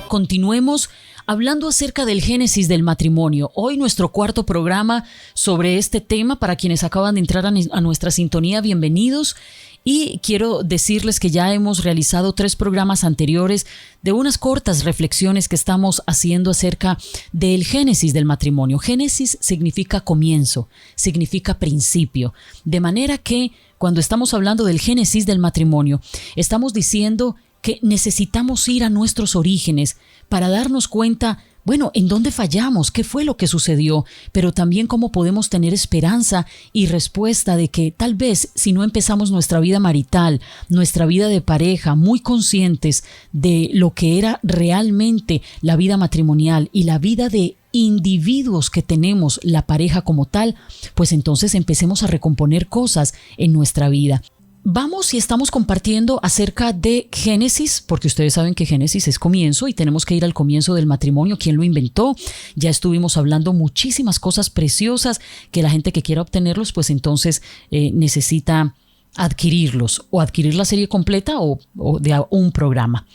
Continuemos hablando acerca del génesis del matrimonio. Hoy nuestro cuarto programa sobre este tema. Para quienes acaban de entrar a nuestra sintonía, bienvenidos. Y quiero decirles que ya hemos realizado 3 programas anteriores de unas cortas reflexiones que estamos haciendo acerca del génesis del matrimonio. Génesis significa comienzo, significa principio. De manera que cuando estamos hablando del génesis del matrimonio, estamos diciendo que necesitamos ir a nuestros orígenes para darnos cuenta, bueno, en dónde fallamos, qué fue lo que sucedió, pero también cómo podemos tener esperanza y respuesta de que tal vez si no empezamos nuestra vida marital, nuestra vida de pareja, muy conscientes de lo que era realmente la vida matrimonial y la vida de individuos que tenemos la pareja como tal, pues entonces empecemos a recomponer cosas en nuestra vida. Vamos y estamos compartiendo acerca de Génesis, porque ustedes saben que Génesis es comienzo y tenemos que ir al comienzo del matrimonio. ¿Quién lo inventó? Ya estuvimos hablando muchísimas cosas preciosas que la gente que quiera obtenerlos, pues entonces necesita adquirirlos o adquirir la serie completa o de un programa.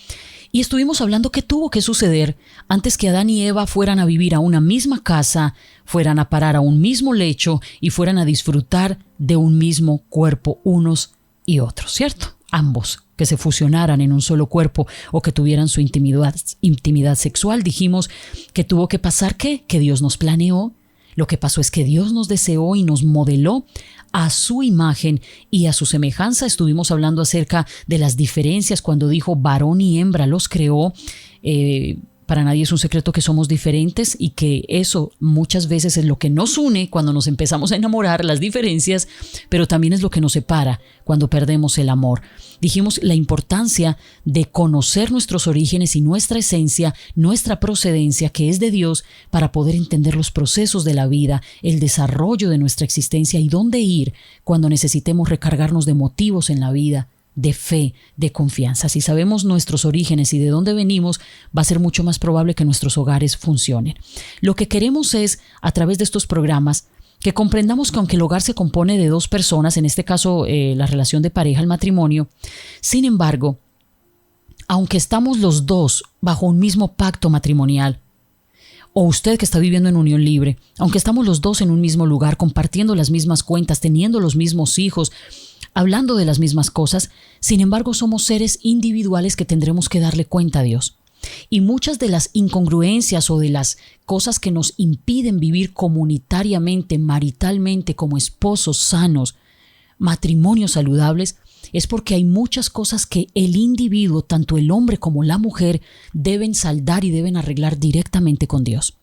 Y estuvimos hablando qué tuvo que suceder antes que Adán y Eva fueran a vivir a una misma casa, fueran a parar a un mismo lecho y fueran a disfrutar de un mismo cuerpo unos y otros, ¿cierto? Ambos, que se fusionaran en un solo cuerpo o que tuvieran su intimidad sexual. Dijimos que tuvo que pasar ¿qué? Que Dios nos planeó. Lo que pasó es que Dios nos deseó y nos modeló a su imagen y a su semejanza. Estuvimos hablando acerca de las diferencias cuando dijo varón y hembra los creó. Para nadie es un secreto que somos diferentes y que eso muchas veces es lo que nos une cuando nos empezamos a enamorar, las diferencias, pero también es lo que nos separa cuando perdemos el amor. Dijimos la importancia de conocer nuestros orígenes y nuestra esencia, nuestra procedencia, que es de Dios, para poder entender los procesos de la vida, el desarrollo de nuestra existencia y dónde ir cuando necesitemos recargarnos de motivos en la vida, de fe, de confianza. Si sabemos nuestros orígenes y de dónde venimos, va a ser mucho más probable que nuestros hogares funcionen. Lo que queremos es, a través de estos programas, que comprendamos que aunque el hogar se compone de 2 personas, en este caso la relación de pareja, el matrimonio, sin embargo, aunque estamos los 2 bajo un mismo pacto matrimonial, o usted que está viviendo en unión libre, aunque estamos los 2 en un mismo lugar, compartiendo las mismas cuentas, teniendo los mismos hijos, hablando de las mismas cosas, sin embargo somos seres individuales que tendremos que darle cuenta a Dios. Y muchas de las incongruencias o de las cosas que nos impiden vivir comunitariamente, maritalmente, como esposos sanos, matrimonios saludables, es porque hay muchas cosas que el individuo, tanto el hombre como la mujer, deben saldar y deben arreglar directamente con Dios.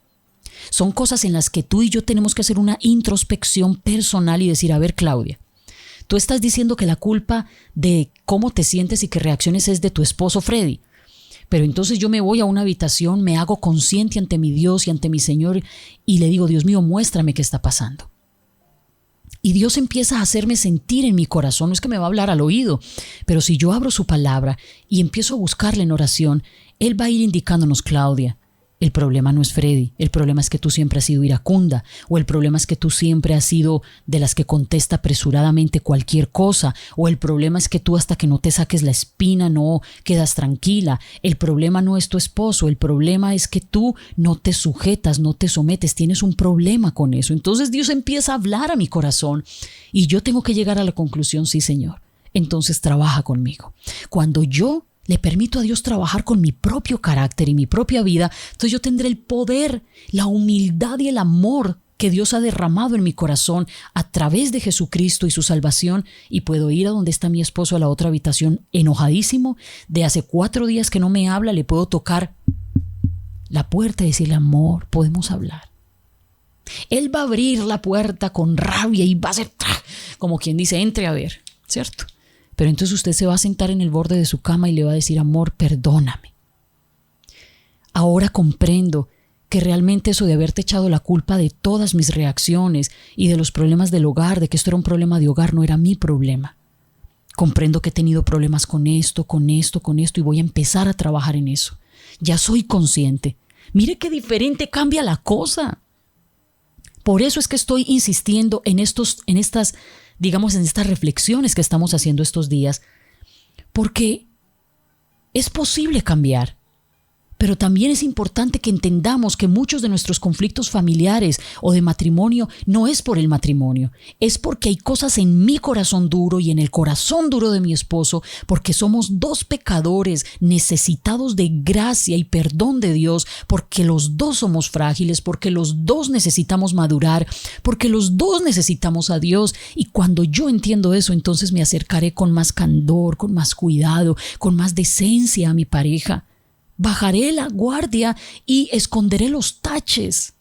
Son cosas en las que tú y yo tenemos que hacer una introspección personal y decir, a ver, Claudia, tú estás diciendo que la culpa de cómo te sientes y que reacciones es de tu esposo Freddy. Pero entonces yo me voy a una habitación, me hago consciente ante mi Dios y ante mi Señor y le digo, Dios mío, muéstrame qué está pasando. Y Dios empieza a hacerme sentir en mi corazón, no es que me va a hablar al oído, pero si yo abro su palabra y empiezo a buscarle en oración, Él va a ir indicándonos, Claudia, el problema no es Freddy, el problema es que tú siempre has sido iracunda, o el problema es que tú siempre has sido de las que contesta apresuradamente cualquier cosa, o el problema es que tú hasta que no te saques la espina no quedas tranquila, el problema no es tu esposo, el problema es que tú no te sujetas, no te sometes, tienes un problema con eso. Entonces Dios empieza a hablar a mi corazón y yo tengo que llegar a la conclusión, sí Señor, entonces trabaja conmigo. Cuando yo le permito a Dios trabajar con mi propio carácter y mi propia vida, entonces yo tendré el poder, la humildad y el amor que Dios ha derramado en mi corazón a través de Jesucristo y su salvación, y puedo ir a donde está mi esposo a la otra habitación enojadísimo, de hace 4 días que no me habla, le puedo tocar la puerta y decirle, amor, podemos hablar. Él va a abrir la puerta con rabia y va a hacer como quien dice, entre a ver, ¿cierto? Pero entonces usted se va a sentar en el borde de su cama y le va a decir, amor, perdóname. Ahora comprendo que realmente eso de haberte echado la culpa de todas mis reacciones y de los problemas del hogar, de que esto era un problema de hogar, no era mi problema. Comprendo que he tenido problemas con esto y voy a empezar a trabajar en eso. Ya soy consciente. Mire qué diferente cambia la cosa. Por eso es que estoy insistiendo en estas reflexiones que estamos haciendo estos días, porque es posible cambiar. Pero también es importante que entendamos que muchos de nuestros conflictos familiares o de matrimonio no es por el matrimonio, es porque hay cosas en mi corazón duro y en el corazón duro de mi esposo, porque somos dos pecadores necesitados de gracia y perdón de Dios, porque los dos somos frágiles, porque los dos necesitamos madurar, porque los dos necesitamos a Dios. Y cuando yo entiendo eso, entonces me acercaré con más candor, con más cuidado, con más decencia a mi pareja. Bajaré la guardia y esconderé los taches.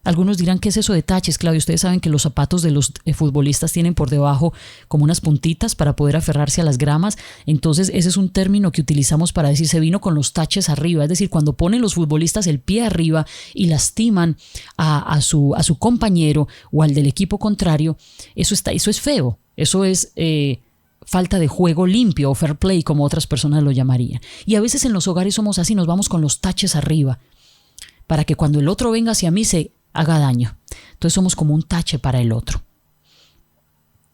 Algunos dirán, ¿qué es eso de taches, Claudio? Ustedes saben que los zapatos de los futbolistas tienen por debajo como unas puntitas para poder aferrarse a las gramas. Entonces ese es un término que utilizamos para decir se vino con los taches arriba. Es decir, cuando ponen los futbolistas el pie arriba y lastiman a su compañero o al del equipo contrario, eso es feo. Eso es falta de juego limpio o fair play, como otras personas lo llamarían. Y a veces en los hogares somos así, nos vamos con los taches arriba para que cuando el otro venga hacia mí se haga daño. Entonces somos como un tache para el otro.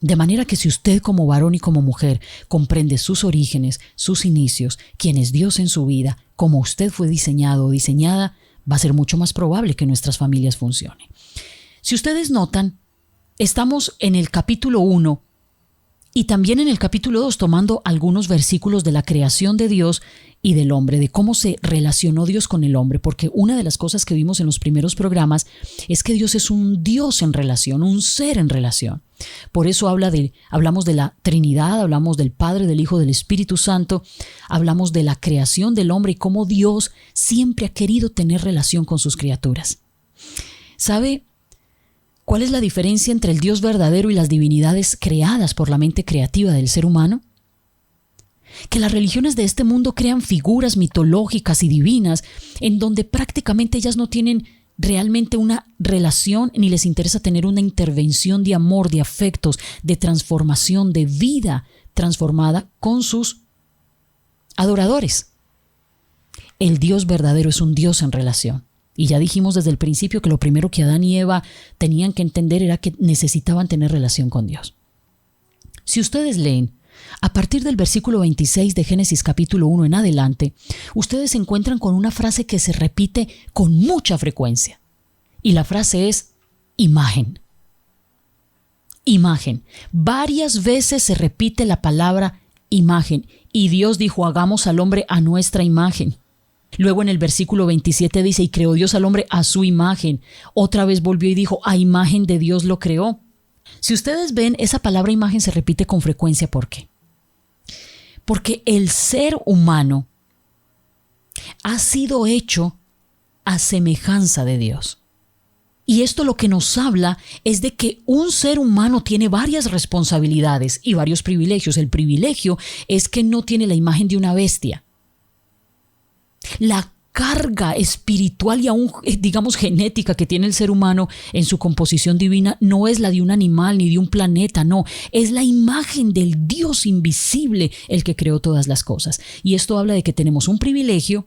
De manera que si usted como varón y como mujer comprende sus orígenes, sus inicios, quién es Dios en su vida, cómo usted fue diseñado o diseñada, va a ser mucho más probable que nuestras familias funcionen. Si ustedes notan, estamos en el capítulo 1 y también en el capítulo 2 tomando algunos versículos de la creación de Dios y del hombre, de cómo se relacionó Dios con el hombre, porque una de las cosas que vimos en los primeros programas es que Dios es un Dios en relación, un ser en relación. Por eso hablamos de la Trinidad, hablamos del Padre, del Hijo, del Espíritu Santo, hablamos de la creación del hombre y cómo Dios siempre ha querido tener relación con sus criaturas. ¿Sabe cuál es la diferencia entre el Dios verdadero y las divinidades creadas por la mente creativa del ser humano? Que las religiones de este mundo crean figuras mitológicas y divinas en donde prácticamente ellas no tienen realmente una relación ni les interesa tener una intervención de amor, de afectos, de transformación, de vida transformada con sus adoradores. El Dios verdadero es un Dios en relación. Y ya dijimos desde el principio que lo primero que Adán y Eva tenían que entender era que necesitaban tener relación con Dios. Si ustedes leen a partir del versículo 26 de Génesis capítulo 1 en adelante, ustedes se encuentran con una frase que se repite con mucha frecuencia. Y la frase es imagen. Imagen. Varias veces se repite la palabra imagen. Y Dios dijo, hagamos al hombre a nuestra imagen. Luego en el versículo 27 dice, y creó Dios al hombre a su imagen. Otra vez volvió y dijo, a imagen de Dios lo creó. Si ustedes ven, esa palabra imagen se repite con frecuencia. ¿Por qué? Porque el ser humano ha sido hecho a semejanza de Dios. Y esto lo que nos habla es de que un ser humano tiene varias responsabilidades y varios privilegios. El privilegio es que no tiene la imagen de una bestia. La carga espiritual y aún, digamos, genética que tiene el ser humano en su composición divina no es la de un animal ni de un planeta, no, es la imagen del Dios invisible el que creó todas las cosas. Y esto habla de que tenemos un privilegio,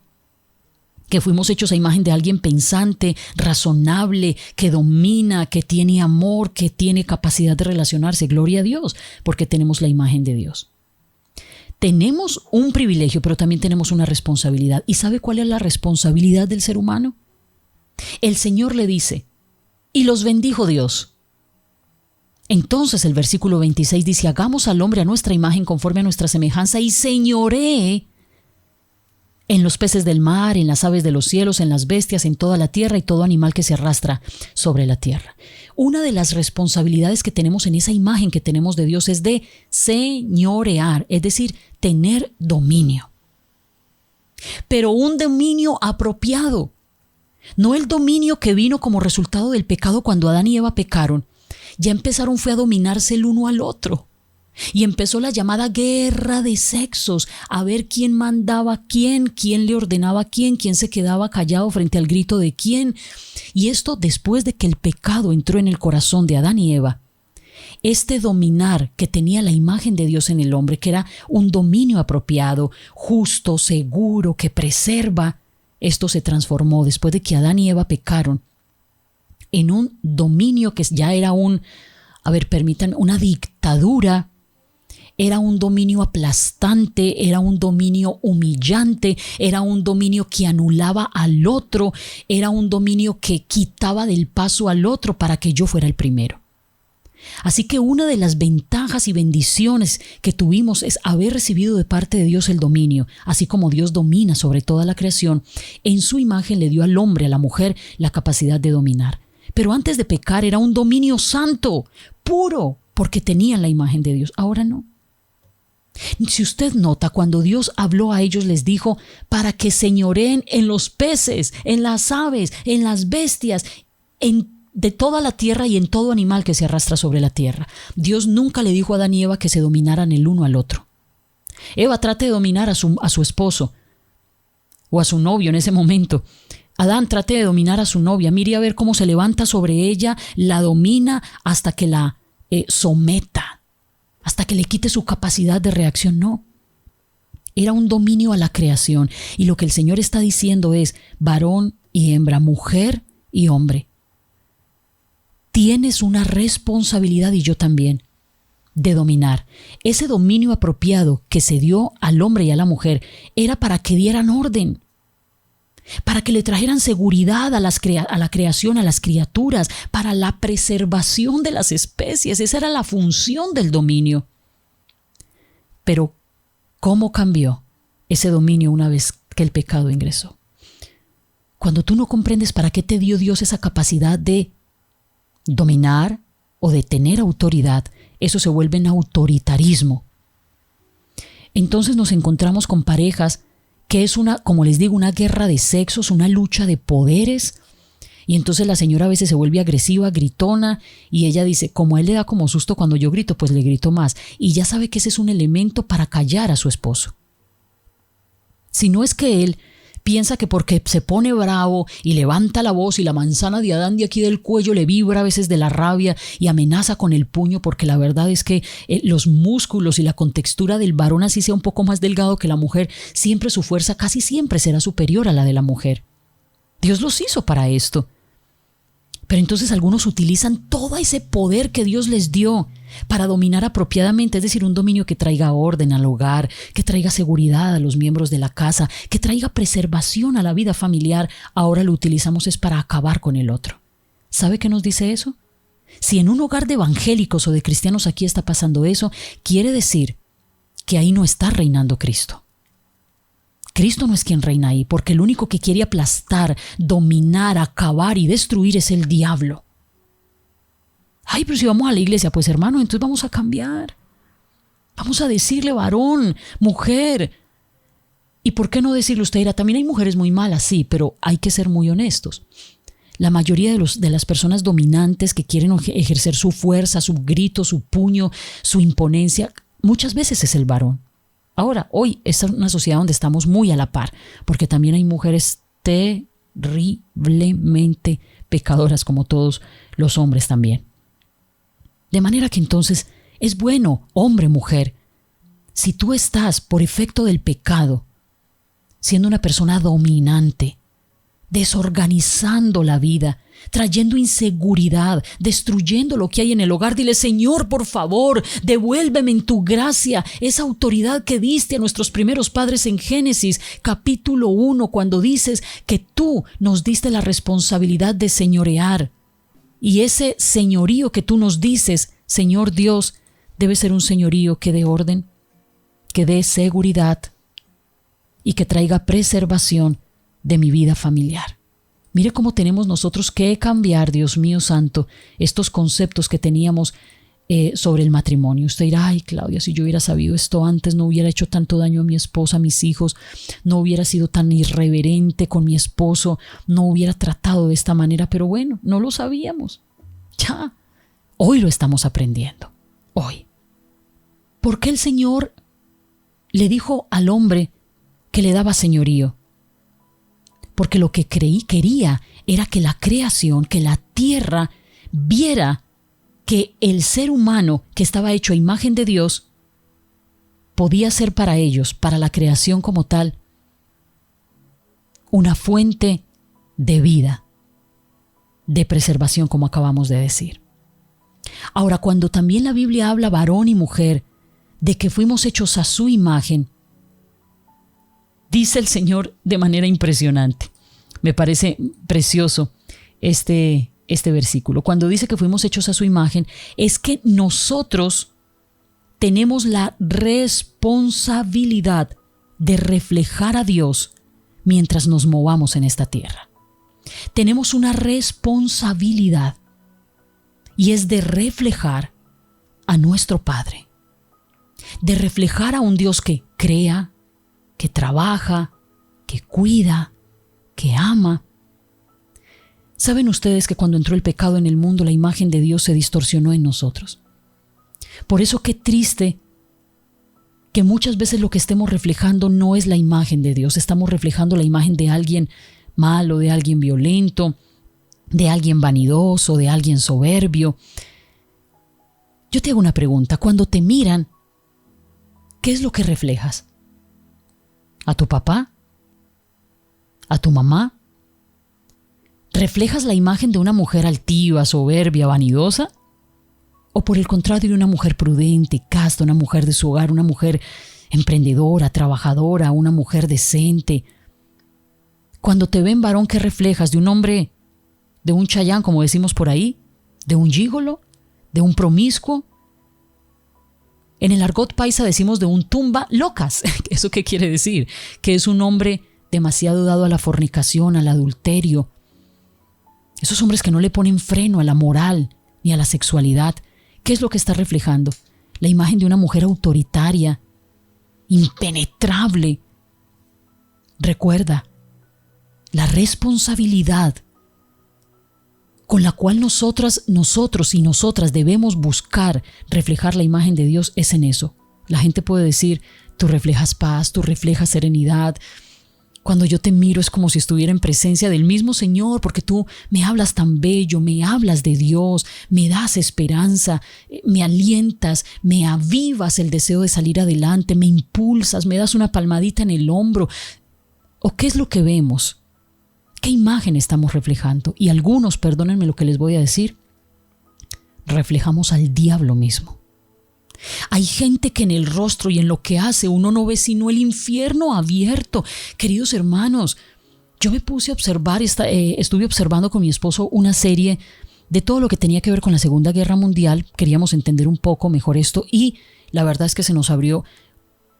que fuimos hechos a imagen de alguien pensante, razonable, que domina, que tiene amor, que tiene capacidad de relacionarse. Gloria a Dios, porque tenemos la imagen de Dios. Tenemos un privilegio, pero también tenemos una responsabilidad. ¿Y sabe cuál es la responsabilidad del ser humano? El Señor le dice, y los bendijo Dios. Entonces el versículo 26 dice, hagamos al hombre a nuestra imagen conforme a nuestra semejanza y señoree en los peces del mar, en las aves de los cielos, en las bestias, en toda la tierra y todo animal que se arrastra sobre la tierra. Una de las responsabilidades que tenemos en esa imagen que tenemos de Dios es de señorear, es decir, tener dominio. Pero un dominio apropiado, no el dominio que vino como resultado del pecado cuando Adán y Eva pecaron. Ya fue a dominarse el uno al otro. Y empezó la llamada guerra de sexos, a ver quién mandaba a quién le ordenaba a quién se quedaba callado frente al grito de quién. Y esto después de que el pecado entró en el corazón de Adán y Eva. Este dominar que tenía la imagen de Dios en el hombre, que era un dominio apropiado, justo, seguro, que preserva, esto se transformó después de que Adán y Eva pecaron en un dominio que ya era una dictadura era un dominio aplastante, era un dominio humillante, era un dominio que anulaba al otro, era un dominio que quitaba del paso al otro para que yo fuera el primero. Así que una de las ventajas y bendiciones que tuvimos es haber recibido de parte de Dios el dominio. Así como Dios domina sobre toda la creación, en su imagen le dio al hombre, a la mujer, la capacidad de dominar. Pero antes de pecar era un dominio santo, puro, porque tenían la imagen de Dios. Ahora no. Si usted nota, cuando Dios habló a ellos les dijo para que señoreen en los peces, en las aves, en las bestias, de toda la tierra y en todo animal que se arrastra sobre la tierra. Dios nunca le dijo a Adán y Eva que se dominaran el uno al otro. Eva, trate de dominar a su esposo o a su novio en ese momento. Adán, trate de dominar a su novia. Mire a ver cómo se levanta sobre ella, la domina hasta que la someta, hasta que le quite su capacidad de reacción. No. Era un dominio a la creación. Y lo que el Señor está diciendo es varón y hembra, mujer y hombre. Tienes una responsabilidad, y yo también, de dominar. Ese dominio apropiado que se dio al hombre y a la mujer era para que dieran orden, para que le trajeran seguridad a la creación, a las criaturas, para la preservación de las especies. Esa era la función del dominio. Pero, ¿cómo cambió ese dominio una vez que el pecado ingresó? Cuando tú no comprendes para qué te dio Dios esa capacidad de dominar o de tener autoridad, eso se vuelve en autoritarismo. Entonces nos encontramos con parejas que es como les digo, una guerra de sexos, una lucha de poderes. Y entonces la señora a veces se vuelve agresiva, gritona, y ella dice, como a él le da como susto cuando yo grito, pues le grito más. Y ya sabe que ese es un elemento para callar a su esposo. Si no es que él piensa que porque se pone bravo y levanta la voz y la manzana de Adán de aquí del cuello le vibra a veces de la rabia y amenaza con el puño, porque la verdad es que los músculos y la contextura del varón, así sea un poco más delgado que la mujer, siempre su fuerza casi siempre será superior a la de la mujer. Dios los hizo para esto. Pero entonces algunos utilizan todo ese poder que Dios les dio para dominar apropiadamente, es decir, un dominio que traiga orden al hogar, que traiga seguridad a los miembros de la casa, que traiga preservación a la vida familiar. Ahora lo utilizamos es para acabar con el otro. ¿Sabe qué nos dice eso? Si en un hogar de evangélicos o de cristianos aquí está pasando eso, quiere decir que ahí no está reinando Cristo. Cristo no es quien reina ahí, porque el único que quiere aplastar, dominar, acabar y destruir es el diablo. Ay, pero si vamos a la iglesia, pues hermano, entonces vamos a cambiar. Vamos a decirle varón, mujer. ¿Y por qué no decirle? Usted dirá, también hay mujeres muy malas, sí, pero hay que ser muy honestos. La mayoría de las personas dominantes que quieren ejercer su fuerza, su grito, su puño, su imponencia, muchas veces es el varón. Ahora, hoy es una sociedad donde estamos muy a la par, porque también hay mujeres terriblemente pecadoras, como todos los hombres también. De manera que entonces es bueno, hombre, mujer, si tú estás por efecto del pecado, siendo una persona dominante, desorganizando la vida, trayendo inseguridad, destruyendo lo que hay en el hogar, dile, Señor, por favor, devuélveme en tu gracia esa autoridad que diste a nuestros primeros padres en Génesis, capítulo 1, cuando dices que tú nos diste la responsabilidad de señorear. Y ese señorío que tú nos dices, Señor Dios, debe ser un señorío que dé orden, que dé seguridad y que traiga preservación de mi vida familiar. Mire cómo tenemos nosotros que cambiar, Dios mío santo, estos conceptos que teníamos sobre el matrimonio. Usted dirá, ay Claudia, si yo hubiera sabido esto antes, no hubiera hecho tanto daño a mi esposa, a mis hijos, no hubiera sido tan irreverente con mi esposo, no hubiera tratado de esta manera, pero bueno, no lo sabíamos. Ya, hoy lo estamos aprendiendo, hoy. ¿Por qué el Señor le dijo al hombre que le daba señorío? Porque lo que quería era que la creación, que la tierra viera que el ser humano que estaba hecho a imagen de Dios podía ser para ellos, para la creación como tal, una fuente de vida, de preservación, como acabamos de decir. Ahora, cuando también la Biblia habla varón y mujer, de que fuimos hechos a su imagen, dice el Señor de manera impresionante. Me parece precioso este versículo. Cuando dice que fuimos hechos a su imagen, es que nosotros tenemos la responsabilidad de reflejar a Dios mientras nos movamos en esta tierra. Tenemos una responsabilidad y es de reflejar a nuestro Padre, de reflejar a un Dios que crea, que trabaja, que cuida, que ama. ¿Saben ustedes que cuando entró el pecado en el mundo, la imagen de Dios se distorsionó en nosotros? Por eso qué triste que muchas veces lo que estemos reflejando no es la imagen de Dios. Estamos reflejando la imagen de alguien malo, de alguien violento, de alguien vanidoso, de alguien soberbio. Yo te hago una pregunta. Cuando te miran, ¿qué es lo que reflejas? ¿A tu papá? ¿A tu mamá? ¿Reflejas la imagen de una mujer altiva, soberbia, vanidosa? ¿O por el contrario de una mujer prudente, casta, una mujer de su hogar, una mujer emprendedora, trabajadora, una mujer decente? Cuando te ven varón, ¿qué reflejas? ¿De un hombre, de un chayán, como decimos por ahí? ¿De un gígolo? ¿De un promiscuo? En el argot paisa decimos de un tumba locas. ¿Eso qué quiere decir? Que es un hombre demasiado dado a la fornicación, al adulterio. Esos hombres que no le ponen freno a la moral ni a la sexualidad. ¿Qué es lo que está reflejando? La imagen de una mujer autoritaria, impenetrable. Recuerda, la responsabilidad con la cual nosotros y nosotras debemos buscar reflejar la imagen de Dios es en eso. La gente puede decir, tú reflejas paz, tú reflejas serenidad. Cuando yo te miro es como si estuviera en presencia del mismo Señor, porque tú me hablas tan bello, me hablas de Dios, me das esperanza, me alientas, me avivas el deseo de salir adelante, me impulsas, me das una palmadita en el hombro. ¿O qué es lo que vemos? ¿Qué imagen estamos reflejando? Y algunos, perdónenme lo que les voy a decir, reflejamos al diablo mismo. Hay gente que en el rostro y en lo que hace uno no ve sino el infierno abierto. Queridos hermanos, yo me puse a observar, estuve observando con mi esposo una serie de todo lo que tenía que ver con la Segunda Guerra Mundial. Queríamos entender un poco mejor esto y la verdad es que se nos abrió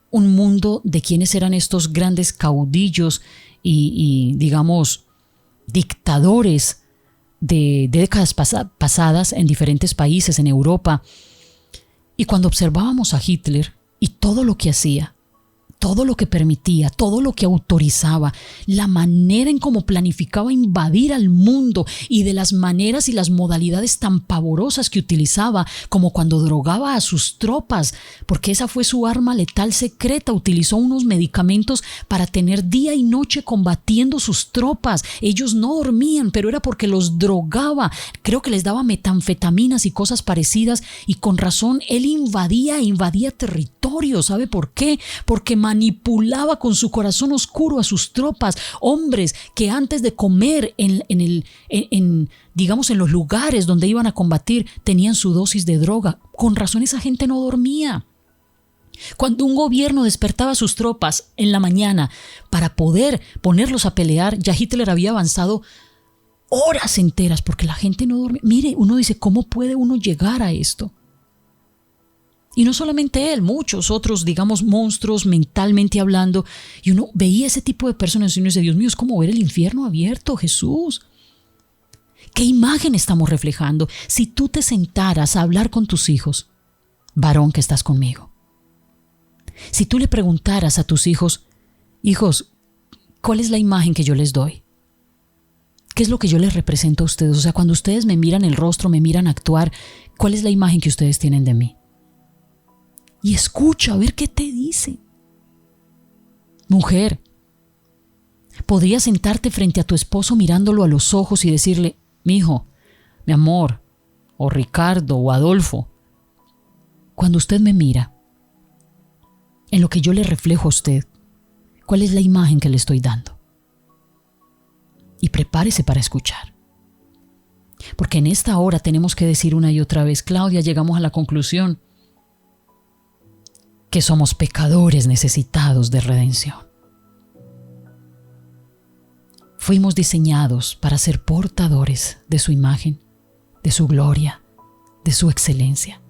un mundo de quiénes eran estos grandes caudillos y digamos, dictadores de décadas pasadas en diferentes países, en Europa. Y cuando observábamos a Hitler y todo lo que hacía, todo lo que permitía, todo lo que autorizaba, la manera en cómo planificaba invadir al mundo y de las maneras y las modalidades tan pavorosas que utilizaba, como cuando drogaba a sus tropas, porque esa fue su arma letal secreta. Utilizó unos medicamentos para tener día y noche combatiendo sus tropas. Ellos no dormían, pero era porque los drogaba. Creo que les daba metanfetaminas y cosas parecidas, y con razón él invadía territorio. ¿Sabe por qué? Porque manipulaba con su corazón oscuro a sus tropas, hombres que antes de comer digamos en los lugares donde iban a combatir tenían su dosis de droga. Con razón esa gente no dormía. Cuando un gobierno despertaba a sus tropas en la mañana para poder ponerlos a pelear, ya Hitler había avanzado horas enteras porque la gente no dormía. Mire, uno dice, ¿cómo puede uno llegar a esto? Y no solamente él, muchos otros, digamos, monstruos mentalmente hablando. Y uno veía ese tipo de personas y uno dice, Dios mío, es como ver el infierno abierto, Jesús. ¿Qué imagen estamos reflejando? Si tú te sentaras a hablar con tus hijos, varón que estás conmigo, si tú le preguntaras a tus hijos, hijos, ¿cuál es la imagen que yo les doy? ¿Qué es lo que yo les represento a ustedes? O sea, cuando ustedes me miran el rostro, me miran actuar, ¿cuál es la imagen que ustedes tienen de mí? Y escucha a ver qué te dice. Mujer, podrías sentarte frente a tu esposo mirándolo a los ojos y decirle, mi hijo, mi amor, o Ricardo, o Adolfo, cuando usted me mira, en lo que yo le reflejo a usted, ¿cuál es la imagen que le estoy dando? Y prepárese para escuchar. Porque en esta hora tenemos que decir una y otra vez, Claudia, llegamos a la conclusión. que somos pecadores necesitados de redención. Fuimos diseñados para ser portadores de su imagen, de su gloria, de su excelencia.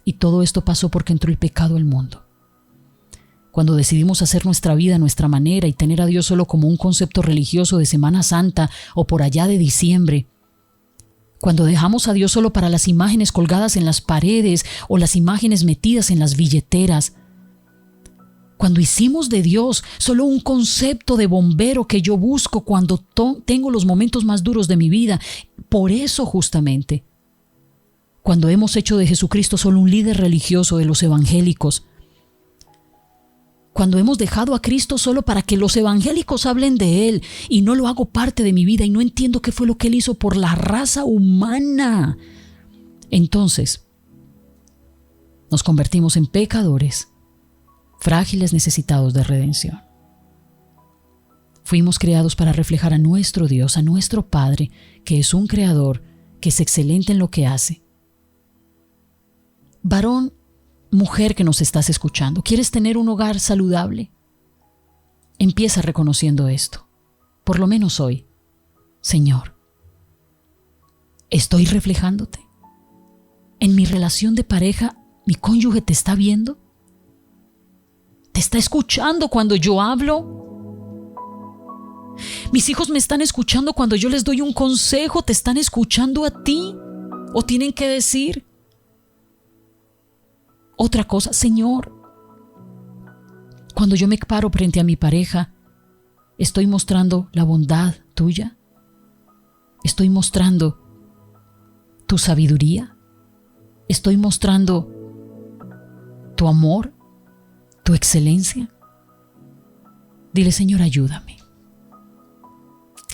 Y todo esto pasó porque entró el pecado al mundo. Cuando decidimos hacer nuestra vida a nuestra manera y tener a Dios solo como un concepto religioso de Semana Santa o por allá de diciembre, cuando dejamos a Dios solo para las imágenes colgadas en las paredes o las imágenes metidas en las billeteras, cuando hicimos de Dios solo un concepto de bombero que yo busco cuando tengo los momentos más duros de mi vida, por eso justamente, cuando hemos hecho de Jesucristo solo un líder religioso de los evangélicos, cuando hemos dejado a Cristo solo para que los evangélicos hablen de Él y no lo hago parte de mi vida y no entiendo qué fue lo que Él hizo por la raza humana, entonces nos convertimos en pecadores, frágiles necesitados de redención. Fuimos creados para reflejar a nuestro Dios, a nuestro Padre, que es un creador, que es excelente en lo que hace. Varón, mujer que nos estás escuchando, ¿quieres tener un hogar saludable? Empieza reconociendo esto, por lo menos hoy. Señor, ¿estoy reflejándote? ¿En mi relación de pareja, mi cónyuge te está viendo? ¿Te está escuchando cuando yo hablo? ¿Mis hijos me están escuchando cuando yo les doy un consejo? ¿Te están escuchando a ti? ¿O tienen que decir otra cosa? Señor, cuando yo me paro frente a mi pareja, ¿estoy mostrando la bondad tuya? ¿Estoy mostrando tu sabiduría? ¿Estoy mostrando tu amor, tu excelencia? Dile, Señor, ayúdame.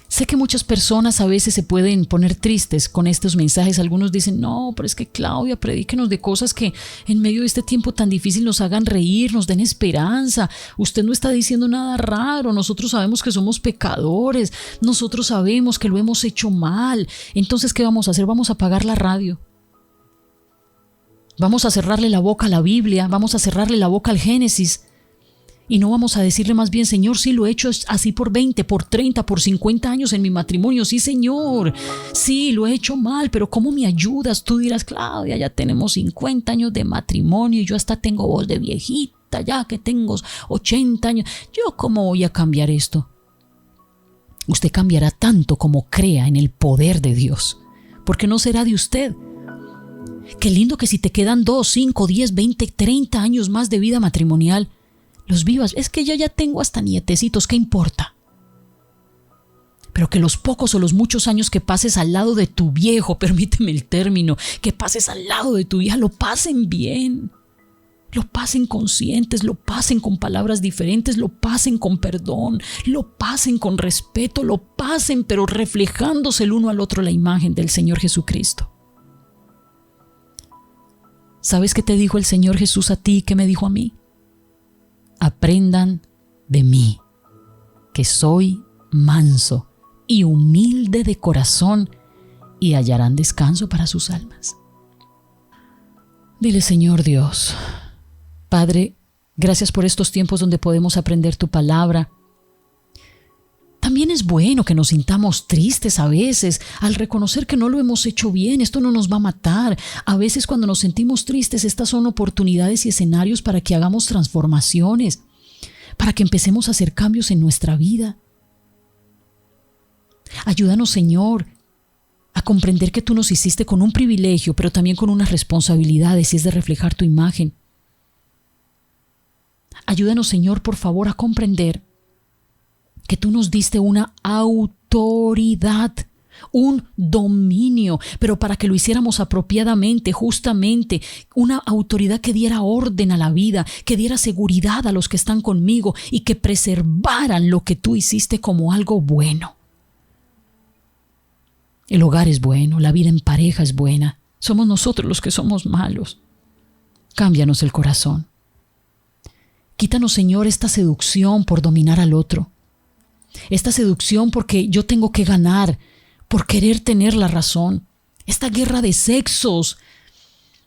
Sé que muchas personas a veces se pueden poner tristes con estos mensajes. Algunos dicen, no, pero es que Claudia, predíquenos de cosas que en medio de este tiempo tan difícil nos hagan reír, nos den esperanza. Usted no está diciendo nada raro. Nosotros sabemos que somos pecadores. Nosotros sabemos que lo hemos hecho mal. Entonces, ¿qué vamos a hacer? Vamos a apagar la radio. Vamos a cerrarle la boca a la Biblia. Vamos a cerrarle la boca al Génesis. Y no vamos a decirle más bien, Señor, sí lo he hecho así por 20, por 30, por 50 años en mi matrimonio. Sí, Señor, sí, lo he hecho mal, pero ¿cómo me ayudas? Tú dirás, Claudia, ya tenemos 50 años de matrimonio y yo hasta tengo voz de viejita, ya que tengo 80 años. ¿Yo cómo voy a cambiar esto? Usted cambiará tanto como crea en el poder de Dios, porque no será de usted. Qué lindo que si te quedan 2, 5, 10, 20, 30 años más de vida matrimonial, los vivas. Es que yo ya tengo hasta nietecitos, ¿qué importa? Pero que los pocos o los muchos años que pases al lado de tu viejo, permíteme el término, que pases al lado de tu vieja, lo pasen bien, lo pasen conscientes, lo pasen con palabras diferentes, lo pasen con perdón, lo pasen con respeto, lo pasen, pero reflejándose el uno al otro la imagen del Señor Jesucristo. ¿Sabes qué te dijo el Señor Jesús a ti y qué me dijo a mí? Aprendan de mí, que soy manso y humilde de corazón, y hallarán descanso para sus almas. Dile, Señor Dios, Padre, gracias por estos tiempos donde podemos aprender tu palabra. También es bueno que nos sintamos tristes a veces al reconocer que no lo hemos hecho bien. Esto no nos va a matar. A veces cuando nos sentimos tristes, estas son oportunidades y escenarios para que hagamos transformaciones, para que empecemos a hacer cambios en nuestra vida. Ayúdanos, Señor, a comprender que tú nos hiciste con un privilegio, pero también con unas responsabilidades, y es de reflejar tu imagen. Ayúdanos, Señor, por favor, a comprender que tú nos diste una autoridad, un dominio, pero para que lo hiciéramos apropiadamente, justamente, una autoridad que diera orden a la vida, que diera seguridad a los que están conmigo y que preservaran lo que tú hiciste como algo bueno. El hogar es bueno, la vida en pareja es buena, somos nosotros los que somos malos. Cámbianos el corazón. Quítanos, Señor, esta seducción por dominar al otro. Esta seducción porque yo tengo que ganar, por querer tener la razón. Esta guerra de sexos,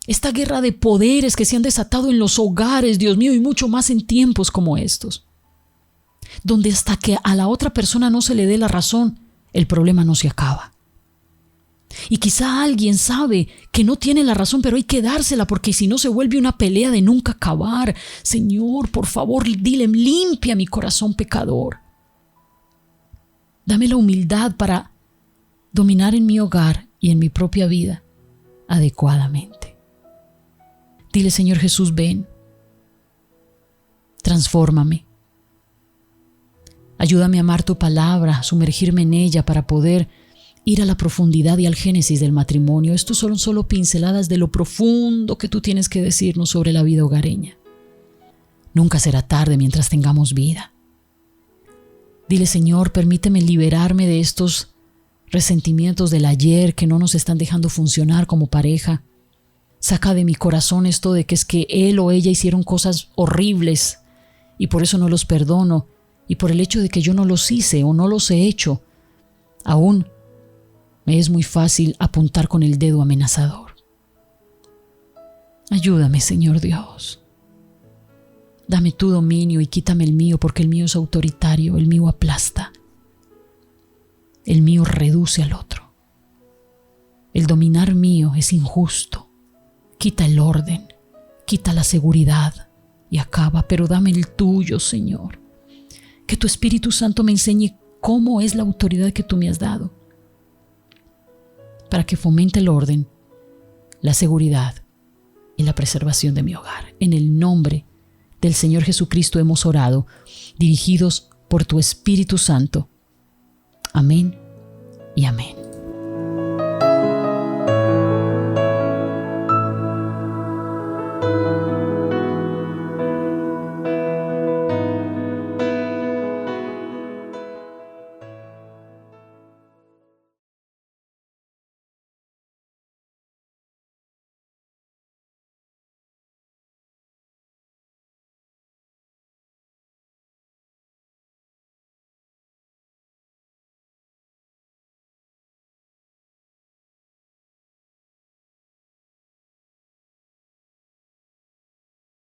esta guerra de poderes que se han desatado en los hogares, Dios mío, y mucho más en tiempos como estos, donde hasta que a la otra persona no se le dé la razón, el problema no se acaba. Y quizá alguien sabe que no tiene la razón, pero hay que dársela porque si no se vuelve una pelea de nunca acabar. Señor, por favor, dile, limpia mi corazón pecador. Dame la humildad para dominar en mi hogar y en mi propia vida adecuadamente. Dile, Señor Jesús, ven, transfórmame. Ayúdame a amar tu palabra, a sumergirme en ella para poder ir a la profundidad y al génesis del matrimonio. Estos son solo pinceladas de lo profundo que tú tienes que decirnos sobre la vida hogareña. Nunca será tarde mientras tengamos vida. Dile, Señor, permíteme liberarme de estos resentimientos del ayer que no nos están dejando funcionar como pareja. Saca de mi corazón esto de que es que él o ella hicieron cosas horribles y por eso no los perdono, y por el hecho de que yo no los hice o no los he hecho, aún me es muy fácil apuntar con el dedo amenazador. Ayúdame, Señor Dios. Dame tu dominio y quítame el mío, porque el mío es autoritario, el mío aplasta. El mío reduce al otro. El dominar mío es injusto. Quita el orden, quita la seguridad y acaba, pero dame el tuyo, Señor. Que tu Espíritu Santo me enseñe cómo es la autoridad que tú me has dado, para que fomente el orden, la seguridad y la preservación de mi hogar. En el nombre del Señor Jesucristo hemos orado, dirigidos por tu Espíritu Santo. Amén y amén.